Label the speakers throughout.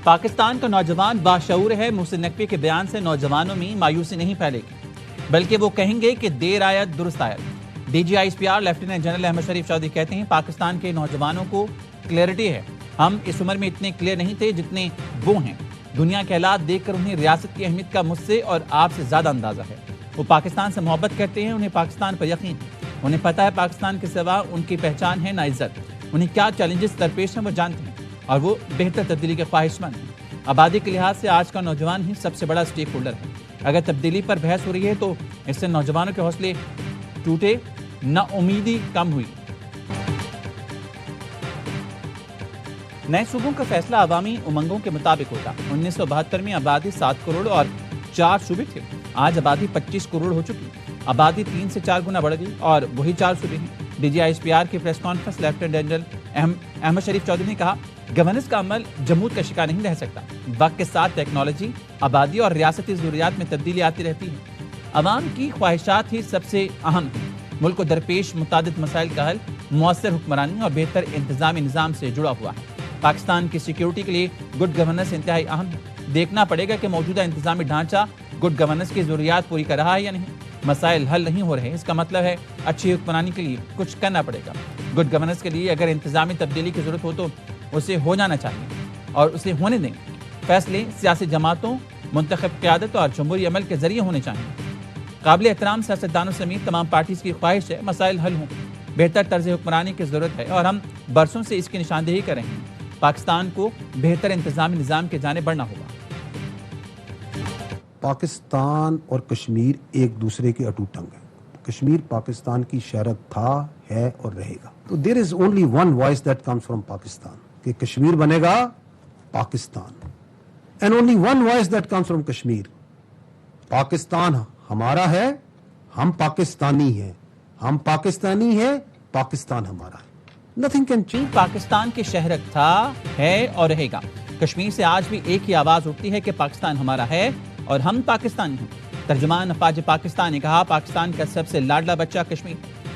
Speaker 1: پاکستان کا نوجوان باشعور ہے، محسن نقوی کے بیان سے نوجوانوں میں مایوسی نہیں پھیلے گی، بلکہ وہ کہیں گے کہ دیر آید درست آید۔ D G I S P R lieutenant general Ahmed Sharif Chaudhry کہتے ہیں پاکستان کے نوجوانوں کو کلیئرٹی ہے، ہم اس عمر میں اتنے کلیئر نہیں تھے جتنے وہ ہیں۔ دنیا کے حالات دیکھ کر انہیں ریاست کی اہمیت کا مجھ سے اور آپ سے زیادہ اندازہ ہے۔ وہ پاکستان سے محبت کرتے ہیں، انہیں پاکستان پر یقین ہے، انہیں پتہ ہے پاکستان کے سوا ان کی پہچان ہے نہ عزت، انہیں کیا چیلنجز درپیش ہیں وہ جانتے ہیں اور وہ بہتر تبدیلی کے خواہش مند ہیں۔ آبادی کے لحاظ سے آج کا نوجوان ہی سب سے بڑا اسٹیک ہولڈر ہے۔ اگر تبدیلی پر بحث ہو رہی ہے تو اس سے نوجوانوں کے حوصلے ٹوٹے، نہ امیدی کم ہوئی۔ نئے صوبوں کا فیصلہ عوامی امنگوں کے مطابق ہوتا۔ 1972 میں آبادی 7 کروڑ اور 4 صوبے تھے، آج آبادی 25 کروڑ ہو چکی، آبادی 3 سے 4 گنا بڑھ گئی اور وہی 4 صوبے ہیں۔ D G I S P R کی press conference lieutenant general Ahmed Sharif Chaudhry نے کہا گورننس کا عمل جمود کا شکار نہیں رہ سکتا، وقت کے ساتھ ٹیکنالوجی، آبادی اور ریاستی ضروریات میں تبدیلی آتی رہتی ہے، عوام کی خواہشات ہی سب سے اہم ہیں۔ ملک کو درپیش متعدد مسائل کا حل مؤثر حکمرانی اور بہتر انتظامی نظام سے جڑا ہوا ہے۔ پاکستان کی سیکیورٹی کے لیے گڈ گورننس انتہائی اہم ہے۔ دیکھنا پڑے گا کہ موجودہ انتظامی ڈھانچہ گڈ گورننس کی ضروریات پوری کر رہا ہے یا نہیں۔ مسائل حل نہیں ہو رہے، اس کا مطلب ہے اچھی حکمرانی کے لیے کچھ کرنا پڑے گا۔ گڈ گورننس کے لیے اگر انتظامی تبدیلی کی ضرورت ہو تو اسے ہو جانا چاہیے اور اسے ہونے دیں۔ فیصلے سیاسی جماعتوں، منتخب قیادت اور جمہوری عمل کے ذریعے ہونے چاہیے۔ قابل احترام سیاستدانوں سمیت تمام پارٹیز کی خواہش ہے مسائل حل ہوں، بہتر طرز حکمرانی کی ضرورت ہے اور ہم برسوں سے اس کی نشاندہی کر رہے ہیں۔ پاکستان کو بہتر انتظامی نظام کے جانب بڑھنا ہوگا۔
Speaker 2: پاکستان اور کشمیر ایک دوسرے کے اٹوٹ ٹنگ ہیں۔ کشمیر پاکستان کی شہرت تھا، ہے اور رہے گا۔ تو there is only one voice that comes from Pakistan کہ کشمیر بنے گا Pakistan, and only one voice that comes from Kashmir. Pakistan ہمارا ہے، ہم پاکستانی ہیں، ہم پاکستانی ہیں، پاکستان ہمارا ہے۔ Nothing can change.
Speaker 1: پاکستان کی شہرت تھا، ہے اور رہے گا۔ کشمیر سے آج بھی ایک ہی آواز اٹھتی ہے کہ پاکستان ہمارا ہے اور ہم پاکستانی ہیں۔ ترجمان افواج پاکستان نے کہا پاکستان کا سب سے لاڈلا بچہ کشمیر،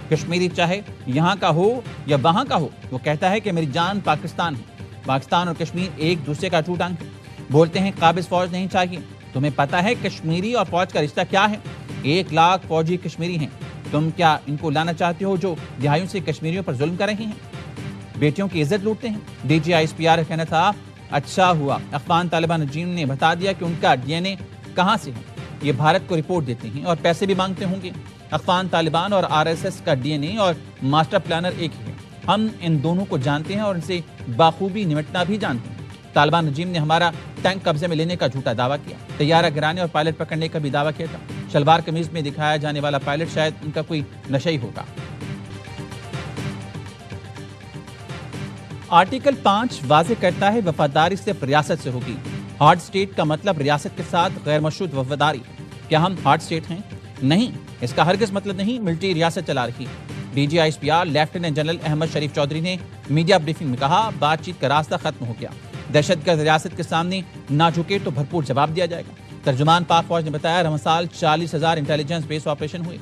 Speaker 1: کشمیری چاہے یہاں کا ہو یا وہاں کا ہو، وہ کہتا ہے کہ میری جان پاکستان ہے۔ پاکستان اور کشمیر ایک دوسرے کا ٹوٹ ٹنگ ہے۔ بولتے ہیں قابض فوج نہیں چاہیے، تمہیں پتہ ہے کشمیری اور فوج کا رشتہ کیا ہے؟ 1 لاکھ فوجی کشمیری ہیں، تم کیا ان کو لانا چاہتے ہو جو دہائیوں سے کشمیریوں پر ظلم کر رہے ہیں، بیٹیوں کی عزت لوٹتے ہیں؟ D G I S P R کا کہنا تھا اچھا ہوا افغان طالبان رجیم نے بتا دیا کہ ان کا ڈی این اے کہاں سے ہے، یہ بھارت کو رپورٹ دیتے ہیں اور پیسے بھی مانگتے ہوں گے۔ افغان طالبان اور آر ایس ایس کا ڈی این اے اور ماسٹر پلانر ایک ہی ہے، ہم ان دونوں کو جانتے ہیں اور ان سے بخوبی نمٹنا بھی جانتے ہیں۔ طالبان رجیم نے ہمارا ٹینک قبضے میں لینے کا جھوٹا دعویٰ کیا، طیارہ گرانے اور پائلٹ پکڑنے کا بھی دعویٰ کیا تھا۔ شلوار قمیض میں دکھایا جانے والا پائلٹ شاید ان کا کوئی نشئی ہوگا۔ آرٹیکل 5 واضح کرتا ہے وفاداری صرف ریاست سے ہوگی۔ ہارڈ اسٹیٹ کا مطلب ریاست کے ساتھ غیر مشروط وفاداری۔ کیا ہم ہارڈ اسٹیٹ ہیں؟ نہیں، اس کا ہرگز مطلب نہیں ملٹری ریاست چلا رہی۔ D G I S P R lieutenant general Ahmed Sharif Chaudhry نے میڈیا بریفنگ میں کہا بات چیت کا راستہ ختم ہو گیا، دہشت گرد ریاست کے سامنے نہ جھکے تو بھرپور جواب دیا جائے گا۔ ترجمان پاک فوج نے بتایا رمضان سال 40,000 انٹیلیجنس بیس آپریشن ہوئے،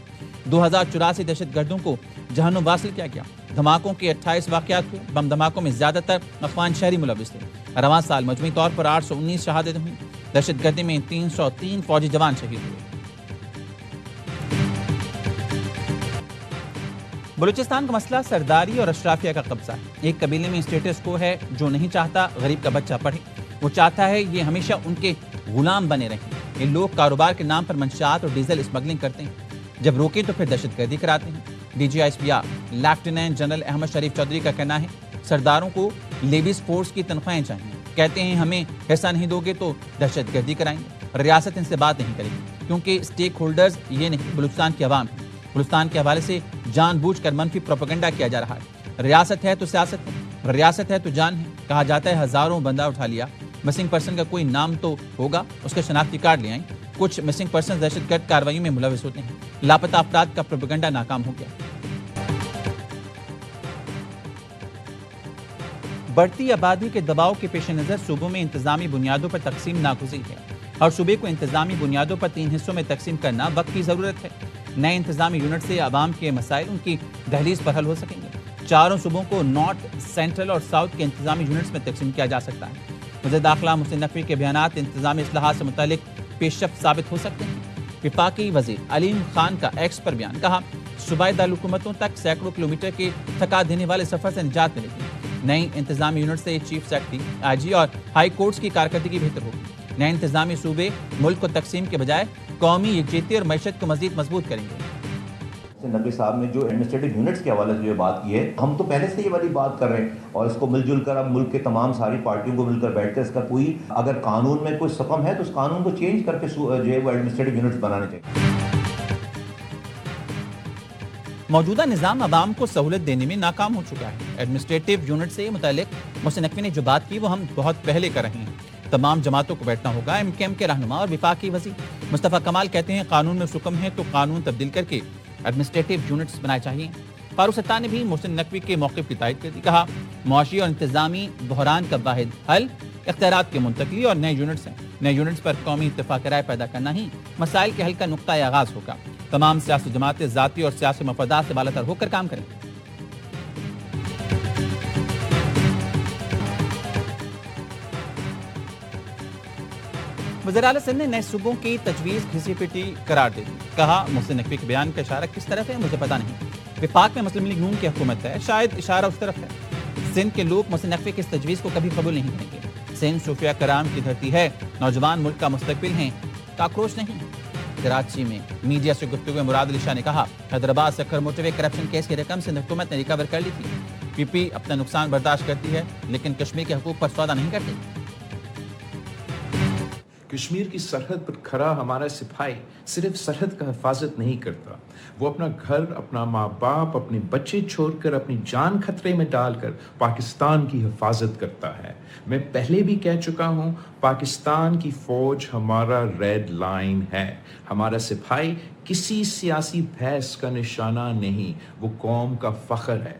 Speaker 1: 2084 دہشت گردوں کو جہنم واصل کیا گیا، دھماکوں کے 28 واقعات ہوئے، بم دھماکوں میں زیادہ تر افغان شہری ملوث تھے۔ رواں سال مجموعی طور پر 819 شہادتیں ہوئیں، دہشت گردی میں 303 فوجی جوان شہید ہوئے۔ بلوچستان کا مسئلہ سرداری اور اشرافیہ کا قبضہ ہے۔ ایک قبیلے میں اسٹیٹس کو ہے جو نہیں چاہتا غریب کا بچہ پڑھے، وہ چاہتا ہے یہ ہمیشہ ان کے غلام بنے رہیں۔ یہ لوگ کاروبار کے نام پر منشیات اور ڈیزل اسمگلنگ کرتے ہیں، جب روکیں تو پھر دہشت گردی کراتے ہیں۔ D G I S P R lieutenant general Ahmed Sharif Chaudhry کا کہنا ہے سرداروں کو لیویز فورس کی تنخواہیں چاہیے، کہتے ہیں ہمیں حصہ نہیں دو گے تو دہشت گردی کرائیں گے۔ ریاست ان سے بات نہیں کرے گی کیونکہ اسٹیک ہولڈرز یہ نہیں بلوچستان کی عوام ہے۔ بلوچستان کے حوالے سے جان بوجھ کر منفی پروپیگنڈا کیا جا رہا ہے۔ ریاست ہے تو سیاست ہے، ریاست ہے تو جان ہے۔ کہا جاتا ہے ہزاروں بندہ اٹھا لیا، مسنگ پرسن کا کوئی نام تو ہوگا، اس کا شناختی کارڈ لے آئیں۔ کچھ مسنگ پرسن دہشت گرد کارروائیوں میں ملوث ہوتے ہیں۔ لاپتہ افراد کا پروپیگنڈا ناکام ہو گیا۔ بڑھتی آبادی کے دباؤ کے پیش نظر صوبوں میں انتظامی بنیادوں پر تقسیم ناگزیر ہے۔ ہر صوبے کو انتظامی بنیادوں پر 3 حصوں میں تقسیم کرنا وقت کی ضرورت ہے۔ نئے انتظامی یونٹ سے عوام کے مسائل ان کی دہلیز پر حل ہو سکیں گے۔ چاروں صوبوں کو نارتھ، سینٹرل اور ساؤتھ کے انتظامی یونٹس میں تقسیم کیا جا سکتا ہے۔ وزیر داخلہ محسن نقوی کے بیانات انتظامی اصلاحات سے متعلق پیش رفت ثابت ہو سکتے ہیں۔ وفاقی وزیر علیم خان کا ایکس پر بیان، کہا صوبائی دارالحکومتوں تک سینکڑوں کلومیٹر کے تھکا دینے والے سفر سے نجات ملے گی۔ نئی انتظامی یونٹ سے چیف سیکرٹری، آئی جی اور ہائی کورٹس کی کارکردگی بہتر ہوگی۔ نئے انتظامی صوبے ملک کو تقسیم کے بجائے قومی یکجہتی اور معیشت کو مزید مضبوط کریں گے۔
Speaker 3: نقوی صاحب نے جو ایڈمنسٹریٹو یونٹس کے حوالے سے جو بات کی ہے، ہم تو پہلے سے یہ والی بات کر رہے ہیں اور اس کو مل جل کر اب ملک کے تمام ساری پارٹیوں کو مل کر بیٹھ کر اس کا کوئی اگر قانون میں کوئی سقم ہے تو اس قانون کو چینج کر کے جو ہے وہ ایڈمنسٹریٹو یونٹس بنانے چاہیے۔
Speaker 1: موجودہ نظام عوام کو سہولت دینے میں ناکام ہو چکا ہے۔ ایڈمنسٹریٹو یونٹ سے متعلق محسن نقوی نے جو بات کی وہ ہم بہت پہلے کر رہے ہیں۔ تمام جماعتوں کو بیٹھنا ہوگا۔ ایم کیو ایم کے رہنما اور وفاقی وزیر مصطفیٰ کمال کہتے ہیں قانون میں حکم ہے تو قانون تبدیل کر کے ایڈمنسٹریٹو یونٹس بنائے چاہیے۔ فاروق ستار نے بھی محسن نقوی کے موقف کی تائید کر دی، کہا معاشی اور انتظامی بحران کا واحد حل اختیارات کی منتقلی اور نئے یونٹس ہیں۔ نئے یونٹس پر قومی اتفاق رائے پیدا کرنا ہی مسائل کے حل کا نقطۂ آغاز ہوگا۔ تمام سیاسی جماعتیں ذاتی اور سیاسی مفادات سے بالاتر ہو کر کام کریں۔ وزیر اعلیٰ سندھ نے نئے صوبوں کی تجویز گھسی پٹی قرار دے دی، کہا محسن نقوی کے بیان کا اشارہ کس طرف ہے مجھے پتا نہیں۔ وفاق میں مسلم لیگ نون کی حکومت ہے، شاید اشارہ اس طرف ہے۔ سندھ کے لوگ محسن نقوی کی اس تجویز کو کبھی قبول نہیں کریں گے۔ سندھ صوفیہ کرام کی دھرتی ہے، نوجوان ملک کا مستقبل ہیں، کاکروچ نہیں۔ کراچی میں میڈیا سے گفتگو میں مراد علی شاہ نے کہا حیدرآباد سکھر موٹر وے کرپشن کیس کی رقم سندھ حکومت نے ریکور کر لی تھی۔ پی پی اپنا نقصان برداشت کرتی ہے لیکن کشمیر کے حقوق پر سودا نہیں کرتی۔
Speaker 4: کشمیر کی سرحد پر کھڑا ہمارا سپاہی صرف سرحد کا حفاظت نہیں کرتا، وہ اپنا گھر، اپنا ماں باپ، اپنے بچے چھوڑ کر اپنی جان خطرے میں ڈال کر پاکستان کی حفاظت کرتا ہے۔ میں پہلے بھی کہہ چکا ہوں، پاکستان کی فوج ہمارا ریڈ لائن ہے۔ ہمارا سپاہی کسی سیاسی بحث کا نشانہ نہیں، وہ قوم کا فخر ہے۔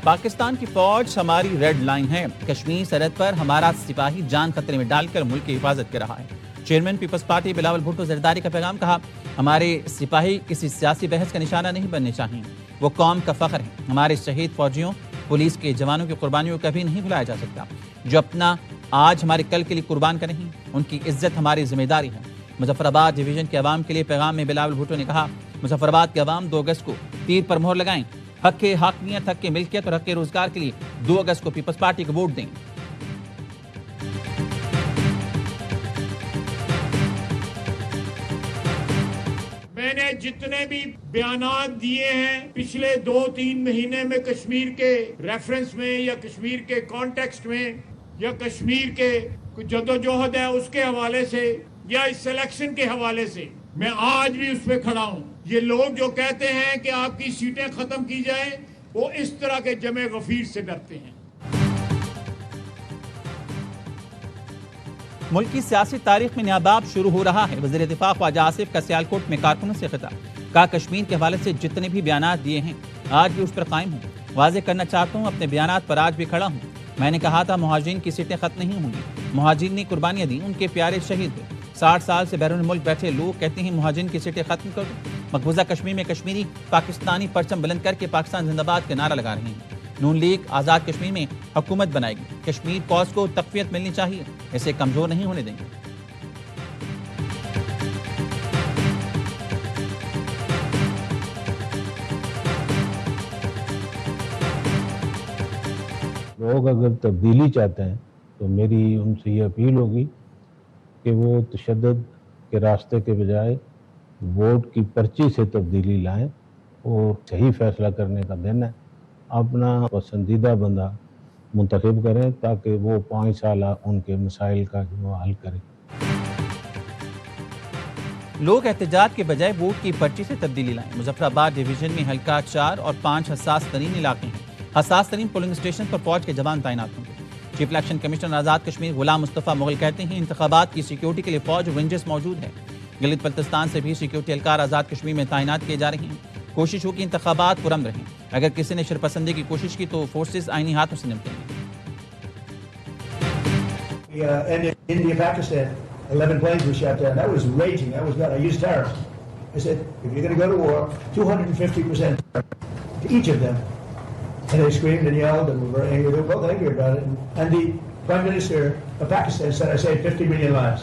Speaker 1: پاکستان کی فوج ہماری ریڈ لائن ہے۔ کشمیر سرحد پر ہمارا سپاہی جان خطرے میں ڈال کر ملک کی حفاظت کر رہا ہے۔ چیئرمین پیپلز پارٹی بلاول بھٹو زرداری کا پیغام، کہا ہمارے سپاہی کسی سیاسی بحث کا نشانہ نہیں بننے چاہیے، وہ قوم کا فخر ہے۔ ہمارے شہید فوجیوں، پولیس کے جوانوں کی قربانیوں کو کبھی نہیں بھلایا جا سکتا، جو اپنا آج ہمارے کل کے لیے قربان کریں ہیں، ان کی عزت ہماری ذمہ داری ہے۔ مظفر آباد ڈویژن کے عوام کے لیے پیغام میں بلاول بھٹو نے کہا مظفر آباد کے عوام 2 اگست کو تیر پر مہر لگائیں، حق کے حاکمیت، حق کے ملکیت اور حق کے روزگار کے لیے 2 اگست کو پیپلز پارٹی کو ووٹ دیں۔
Speaker 5: میں نے جتنے بھی بیانات دیے ہیں پچھلے 2-3 مہینے میں کشمیر کے ریفرنس میں یا کشمیر کے کانٹیکسٹ میں یا کشمیر کے جدوجہد ہے اس کے حوالے سے یا اس سلیکشن کے حوالے سے، میں آج بھی اس پہ کھڑا ہوں۔ یہ لوگ جو کہتے ہیں کہ آپ کی سیٹیں ختم کی جائیں، وہ اس طرح کے جمع غفیر سے ڈرتے ہیں۔
Speaker 1: ملک کی سیاسی تاریخ میں نیا باب شروع ہو رہا ہے۔ وزیر دفاع خواجہ آصف کا سیالکوٹ میں کارکنوں سے خطاب، کہا کشمیر کے حوالے سے جتنے بھی بیانات دیے ہیں آج بھی اس پر قائم ہوں۔ واضح کرنا چاہتا ہوں اپنے بیانات پر آج بھی کھڑا ہوں۔ میں نے کہا تھا مہاجرین کی سیٹیں ختم نہیں ہوں گی، مہاجرین نے قربانیاں دی، ان کے پیارے شہید ہوئے۔ 60 سال سے بیرون ملک بیٹھے لوگ کہتے ہیں مہاجرین کی سیٹیں ختم کر دو۔ مقبوضہ کشمیر میں کشمیری پاکستانی پرچم بلند کر کے پاکستان زندہ باد کے نعرہ لگا رہے ہیں۔ نون لیگ آزاد کشمیر میں حکومت بنائے گی، کشمیر فوج کو تقویت ملنی چاہیے، اسے کمزور نہیں ہونے دیں گے۔
Speaker 6: لوگ اگر تبدیلی چاہتے ہیں تو میری ان سے یہ اپیل ہوگی کہ وہ تشدد کے راستے کے بجائے ووٹ کی پرچی سے تبدیلی لائیں اور صحیح فیصلہ کرنے کا دن ہے۔ اپنا پسندیدہ بندہ منتخب کریں تاکہ وہ 5 سالہ ان کے مسائل کا وہ حل کرے۔
Speaker 1: لوگ احتجاج کے بجائے ووٹ کی پرچی سے تبدیلی لائیں۔ مظفر آباد ڈویژن میں حلقہ 4 اور 5 حساس ترین علاقے ہیں۔ حساس ترین پولنگ اسٹیشن پر فوج کے جوان تعینات ہوں گے۔ Chief election commissioner Azad Kashmir Ghulam Mustafa Mughal کہتے ہیں انتخابات کی سیکیورٹی کے لیے فوج اور رینجرز موجود ہے۔ گلگت بلتستان سے بھی سیکیورٹی اہلکار آزاد کشمیر میں تعینات کیے جا رہے ہیں۔ کوشش ہو کہ انتخابات پرامن رہیں، اگر کسی نے شرپسندی کی کوشش کی تو فورسز آئینی ہاتھوں سے نمٹیں گے۔
Speaker 7: And in India, Pakistan, 11 planes were shot down. That was raging. That was bad. I used terror. I said, if you're going to go to war, 250%. to each of them. And they screamed and yelled and were very angry. They were both angry about it. And the Prime Minister of Pakistan said, I saved 50 million lives.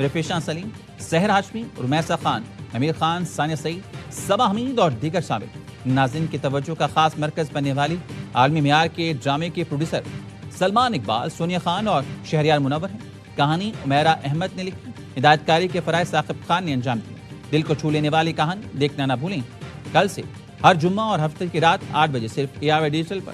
Speaker 1: رفیشاں سلیم، سحر ہاشمی، رمیسہ خان، امیر خان، ثانیہ سعید، صبا حمید اور دیگر شامل۔ ناظرین کی توجہ کا خاص مرکز بننے والی عالمی معیار کے ڈرامے کے پروڈیوسر سلمان اقبال، سونیا خان اور شہریار منور ہیں۔ کہانی عمیرہ احمد نے لکھی، ہدایت کاری کے فرائض ثاقب خان نے انجام دی۔ دل کو چھو لینے والی کہانی دیکھنا نہ بھولیں۔ کل سے ہر جمعہ اور ہفتے کی رات 8 بجے صرف ARY ڈیجیٹل پر۔